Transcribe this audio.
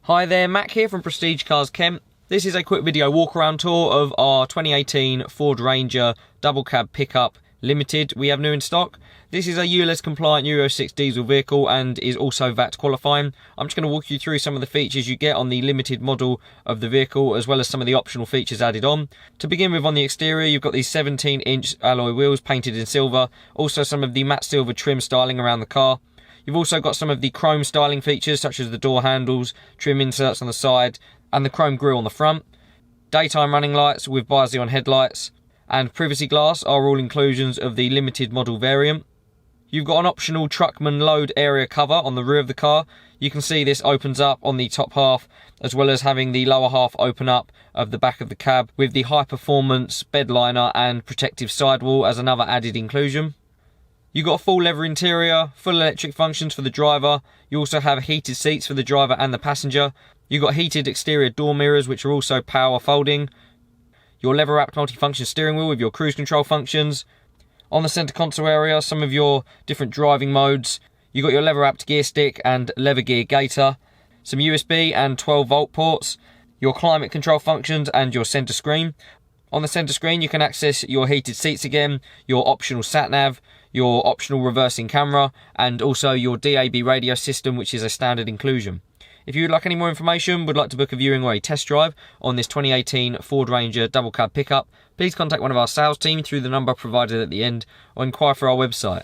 Hi there, Mac here from Prestige Cars Kent. This is a quick video walk around tour of our 2018 Ford Ranger double cab pickup limited we have new in stock. This is a ULEZ compliant Euro 6 diesel vehicle and is also VAT qualifying. I'm just going to walk you through some of the features you get on the limited model of the vehicle, as well as some of the optional features added on. To begin with, on the exterior you've got these 17-inch alloy wheels painted in silver, also some of the matte silver trim styling around the car. You've also got some of the chrome styling features such as the door handles, trim inserts on the side and the chrome grille on the front. Daytime running lights with bi-xenon headlights and privacy glass are all inclusions of the limited model variant. You've got an optional Truckman Load Area cover on the rear of the car. You can see this opens up on the top half, as well as having the lower half open up of the back of the cab with the high performance bedliner and protective sidewall as another added inclusion. You've got a full leather interior, full electric functions for the driver. You also have heated seats for the driver and the passenger. You've got heated exterior door mirrors, which are also power folding. Your leather wrapped multifunction steering wheel with your cruise control functions. On the centre console area, some of your different driving modes. You've got your leather wrapped gear stick and leather gear gaiter. Some USB and 12-volt ports. Your climate control functions and your centre screen. On the centre screen you can access your heated seats again, your optional sat-nav, your optional reversing camera, and also your DAB radio system, which is a standard inclusion. If you would like any more information, would like to book a viewing or a test drive on this 2018 Ford Ranger double cab pickup, please contact one of our sales team through the number provided at the end or inquire for our website.